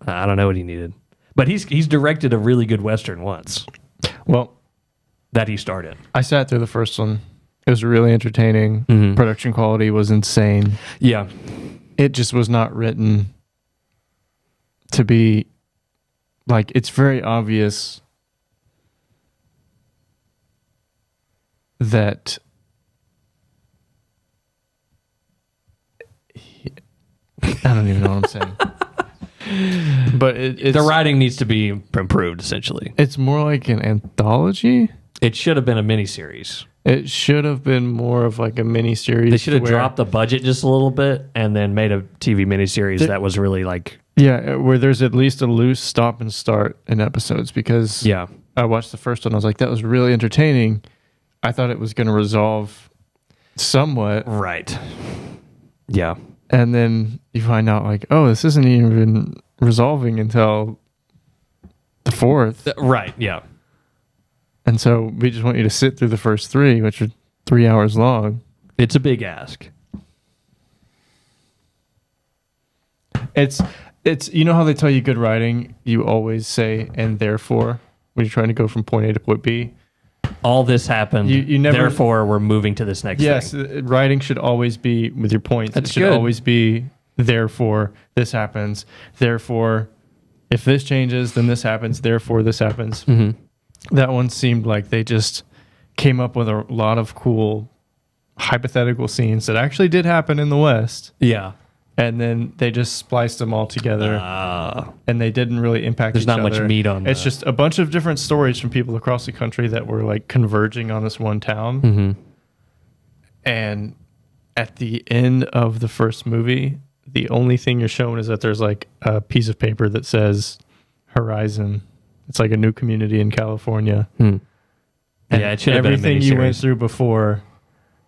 I don't know what he needed, but he's directed a really good Western once Well, that he started. I sat through the first one. It was really entertaining. Mhm. Production quality was insane. Yeah, It just was not written to be like, it's very obvious that I don't even know what I'm saying. But it's the writing needs to be improved. Essentially, it's more like an anthology. it should have been a miniseries. It should have been more of like a mini series. They should have dropped the budget just a little bit and then made a TV miniseries that was really like, Yeah, where there's at least a loose stop and start in episodes, because yeah, I watched the first one. I was like, that was really entertaining. I thought it was going to resolve somewhat. right, yeah, And then you find out like, oh, this isn't even resolving until the fourth. right, yeah. And so we just want you to sit through the first three, which are 3 hours long. It's a big ask. It's you know how they tell you good writing, you always say and therefore when you're trying to go from point A to point B. All this happened. You never- Therefore, we're moving to this next Yes, thing. writing should always be with your points. That's it should good. always be therefore this happens. Therefore, if this changes, then this happens. Therefore, this happens. Mm-hmm. That one seemed like they just came up with a lot of cool hypothetical scenes that actually did happen in the West, Yeah. and then they just spliced them all together, and they didn't really impact There's each not other. much meat on It's the- just a bunch of different stories from people across the country that were like converging on this one town. Mm-hmm. And at the end of the first movie, the only thing you're shown is that there's like a piece of paper that says Horizon. It's like a new community in California. Hmm. And Yeah, it should have been a everything you went miniseries. through before,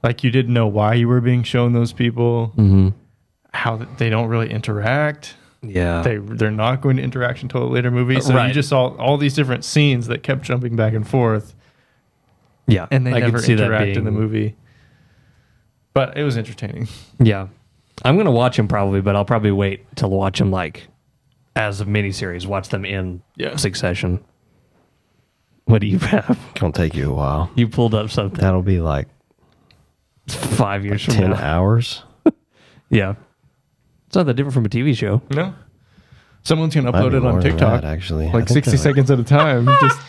like you didn't know why you were being shown those people, Mm-hmm. how they don't really interact. Yeah. They're not going to interact until a later movie. So Right. you just saw all these different scenes that kept jumping back and forth, yeah. and they I could never see that interact in the being- movie. But it was entertaining. Yeah. I'm going to watch them probably, but I'll probably wait to watch them like as a miniseries, watch them in succession. What do you have? Gonna take you a while. You pulled up something That'll be like 5 years from 10 now. hours. Yeah. It's not that different from a TV show. No. Someone's going to Might upload be it on more than TikTok. that, actually. I Like think 60 seconds at a time. Just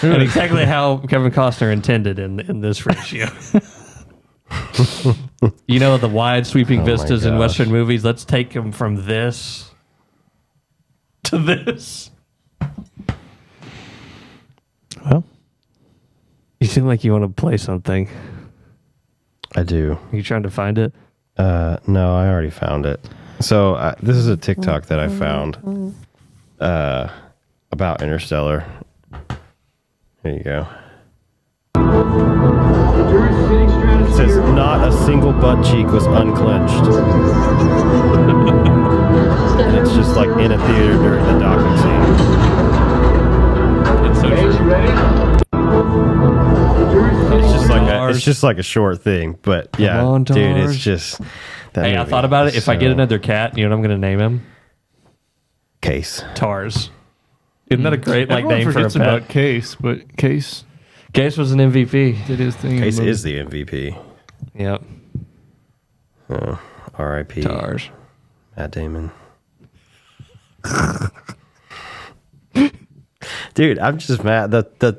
And exactly how Kevin Costner intended in this ratio. You know, the wide sweeping vistas in gosh. Western movies, let's take them from this to this. well, You seem like you want to play something. I do. Are you trying to find it? No, I already found it. So this is a TikTok that I found about Interstellar. Here you go. It says, not a single butt cheek was unclenched. And it's just like in a theater during the docking scene. It's so It's just like a short thing, but yeah, on, dude, it's Tars. just. That Hey, I movie thought about it. is If I get so- another cat, you know what I'm going to name him? Case. Tars. Isn't that a great everyone name for a forgets pet? about Case, but Case Case was an MVP. did his thing. in Case the movie. is the MVP. Yep. Oh, R.I.P. Tars. Matt Damon. Dude, I'm just mad.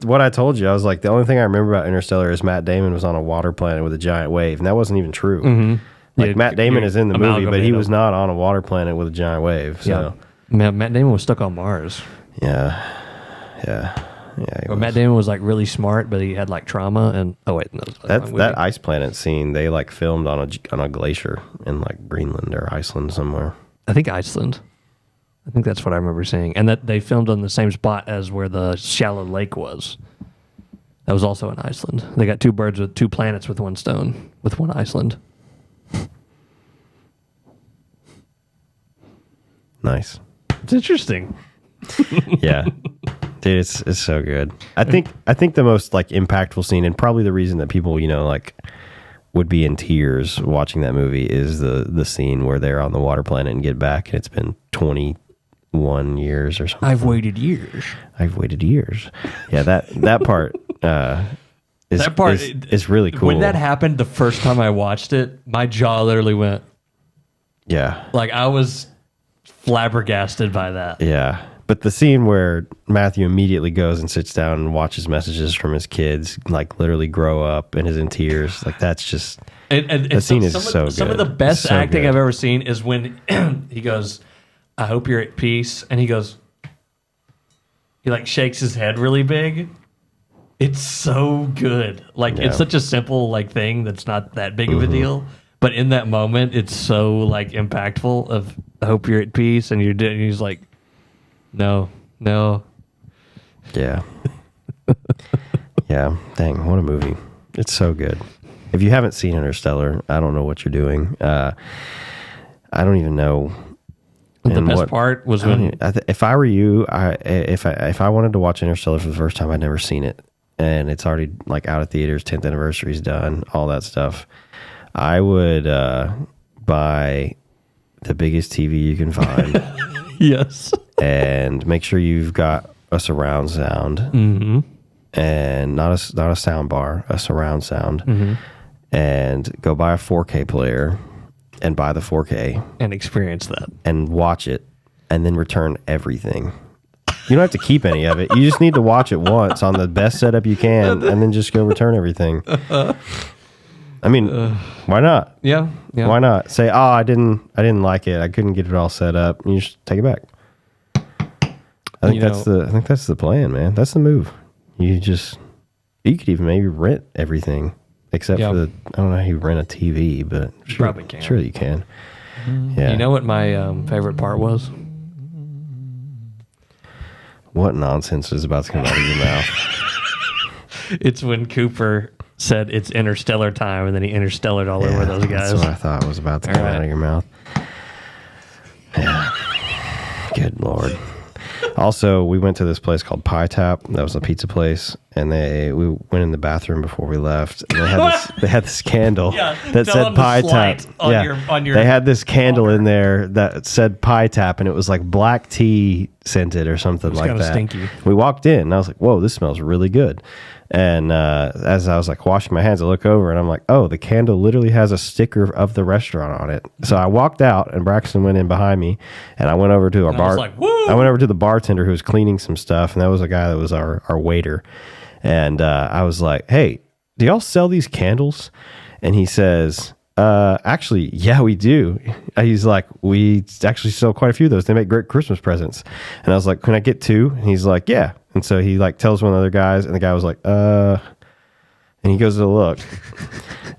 What I told you, I was like, the only thing I remember about Interstellar is Matt Damon was on a water planet with a giant wave, and that wasn't even true. Mm-hmm. Like Yeah, Matt Damon you is in the movie, but he amalgamate was them. not on a water planet with a giant wave. So Matt Damon was stuck on Mars. yeah. He Or was. Matt Damon was like really smart, but he had like trauma and That ice planet scene they like filmed on a glacier in like Greenland or Iceland somewhere. I think Iceland. I think that's what I remember seeing, and that they filmed on the same spot as where the shallow lake was. That was also in Iceland. They got two birds with two planets with one stone, with one Iceland. Nice. It's interesting. Yeah. Dude, it's so good. I think the most like impactful scene, and probably the reason that people, like would be in tears watching that movie, is the scene where they're on the water planet and get back and it's been 21 years or something. I've waited years. Yeah, that part is really cool. When that happened the first time I watched it, my jaw literally went. Yeah. Like I was flabbergasted by that. Yeah. But the scene where Matthew immediately goes and sits down and watches messages from his kids, like literally grow up and is in tears, like that's just the scene is so good. Some of the best So acting good. I've ever seen is when he goes, "I hope you're at peace," and he like shakes his head really big. It's so good. Like Yeah. it's such a simple like thing that's not that big of a deal, but in that moment, it's so like impactful. Of I hope you're at peace, and you're and he's like, no. Yeah. Yeah. Dang, what a movie. It's so good. If you haven't seen Interstellar, I don't know what you're doing. I don't even know. The And best part was when if I were you, if I wanted to watch Interstellar for the first time, I'd never seen it, and it's already like out of theaters. 10th anniversary's done, all that stuff. I would buy the biggest TV you can find. yes, And make sure you've got a surround sound, and not a sound bar, a surround sound, and go buy a 4K player and buy the 4K and experience that. and watch it, and then return everything. You don't have to keep any of it. You just need to watch it once on the best setup you can, and then just go return everything. I mean, why not? Yeah. Why not say, "Oh, I didn't like it. I couldn't get it all set up." You just take it back. I think that's the plan, man. That's the move. You could even maybe rent everything, except for I don't know how you rent a TV, but sure, probably can. Sure, you can. Yeah. You know what my favorite part was? What nonsense is about to come out of your mouth? It's when Cooper said it's interstellar time, and then he interstellared all over those guys. That's what I thought was about to come out of your mouth. Yeah. Good Lord. Also, we went to this place called Pie Tap. That was a pizza place, and we went in the bathroom before we left. And they had this candle that said Pie Tap. They had this candle in there that said Pie Tap, and it was like black tea scented or something like that. Stinky. We walked in, and I was like, "Whoa, this smells really good." And as I was like washing my hands, I look over and I'm like, "Oh, the candle literally has a sticker of the restaurant on it." So I walked out, and Braxton went in behind me, and I went over to our bar. I went over to the bartender who was cleaning some stuff, and that was a guy that was our waiter. And I was like, "Hey, do y'all sell these candles?" And he says, "Actually, yeah, we do." He's like, "We actually sell quite a few of those. They make great Christmas presents." And I was like, "Can I get 2?" And he's like, "Yeah." And so he like tells one of the other guys, and the guy was like, and he goes to look,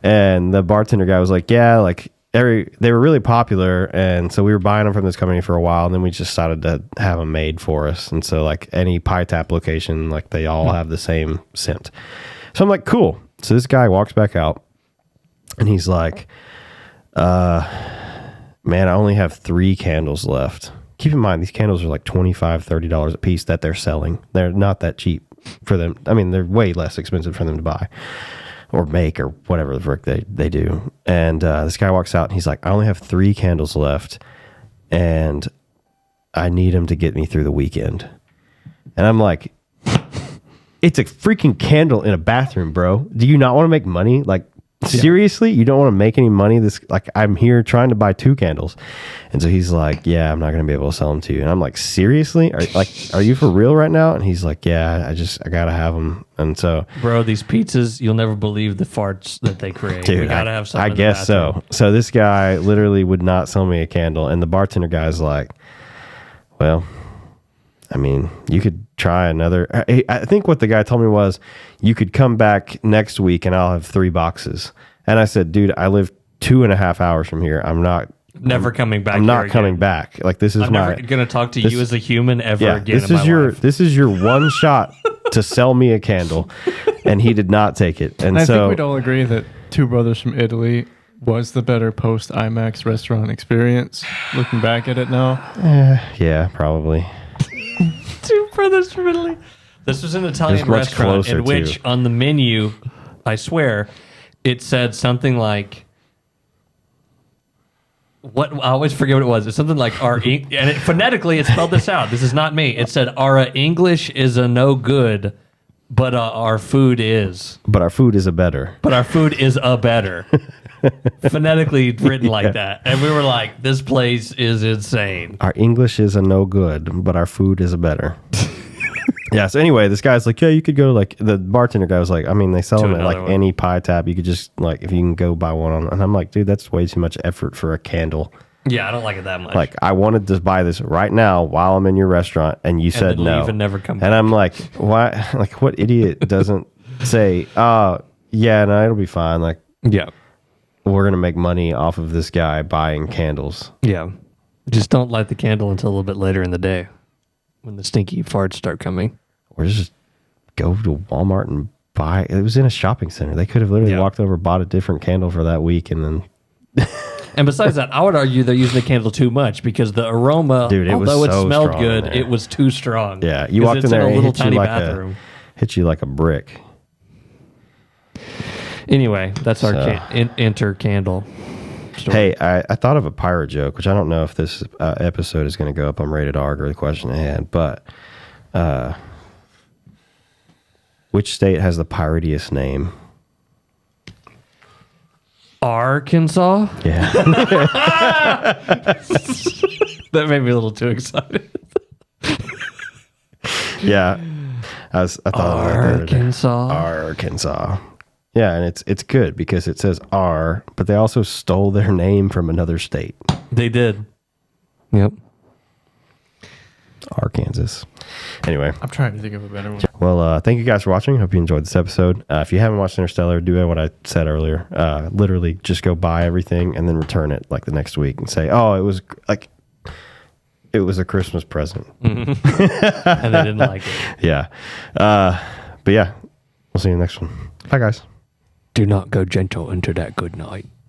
and the bartender guy was like, "Yeah, like they were really popular, and so we were buying them from this company for a while, and then we just decided to have them made for us. And so like any Pie Tap location, like they all have the same scent." So I'm like, "Cool." So this guy walks back out, and he's like, "Man, I only have 3 candles left." Keep in mind, these candles are like $25, $30 a piece that they're selling. They're not that cheap for them. I mean, they're way less expensive for them to buy or make or whatever the frick they do. And this guy walks out, and he's like, "I only have 3 candles left, and I need them to get me through the weekend." And I'm like, "It's a freaking candle in a bathroom, bro. Do you not want to make money? Like, seriously, you don't want to make any money? I'm here trying to buy 2 candles." And so he's like, "Yeah, I'm not going to be able to sell them to you." And I'm like, "Seriously? Are you for real right now?" And he's like, "Yeah, I got to have them." And so, bro, these pizzas, you'll never believe the farts that they create. Dude, we got to have some. I guess so. So this guy literally would not sell me a candle. And the bartender guy's like, "Well, I mean, you could try another." I think what the guy told me was, "You could come back next week and I'll have 3 boxes." And I said, "Dude, I live 2.5 hours from here. I'm coming back. I'm not coming back. Like, this is I'm never going to talk to you as a human ever again. This is your one shot to sell me a candle." And he did not take it. And I so think we'd all agree that Two Brothers from Italy was the better post IMAX restaurant experience. Looking back at it now, yeah, probably. Two Brothers from Italy. This was an Italian restaurant in which on the menu, I swear, it said something like, what? I always forget what it was. It's something like phonetically it spelled this out. This is not me. It said, "Our English is a no good, but our food is. But our food is a better. But our food is a better." Phonetically written like that. And we were like, this place is insane. Our English is a no good, but our food is a better. Yeah, so anyway, this guy's like, "Yeah, you could go," like, the bartender guy was like, "I mean, they sell them at like any Pie Tap. You could just, like, if you can go buy one on." And I'm like, "Dude, that's way too much effort for a candle." Yeah, I don't like it that much. Like, I wanted to buy this right now while I'm in your restaurant, and you said no. Leave and never come back. And I'm like, why? Like, what idiot doesn't say, "Yeah, no, it'll be fine. Like, yeah, we're going to make money off of this guy buying candles." Yeah. Just don't light the candle until a little bit later in the day when the stinky farts start coming. Or just go to Walmart and buy. It was in a shopping center. They could have literally walked over, bought a different candle for that week, and then... And besides that, I would argue they're using the candle too much because the aroma, dude, although it smelled good, it was too strong. Yeah, you walked in there and a little tiny bathroom. Hit you like a brick. Anyway, that's our enter candle story. Hey, I thought of a pirate joke, which I don't know if this episode is going to go up on Rated Aargh or the question at hand, but which state has the piratiest name? Arkansas? Yeah. That made me a little too excited. Yeah. I thought Arkansas. Arkansas. Yeah, and it's good because it says R, but they also stole their name from another state. They did. Yep. Arkansas. Anyway. I'm trying to think of a better one. Well, thank you guys for watching. Hope you enjoyed this episode. If you haven't watched Interstellar, do what I said earlier. Literally just go buy everything and then return it like the next week and say, "Oh, it was a Christmas present." Mm-hmm. And they didn't like it. Yeah. But yeah, we'll see you in the next one. Bye, guys. Do not go gentle into that good night.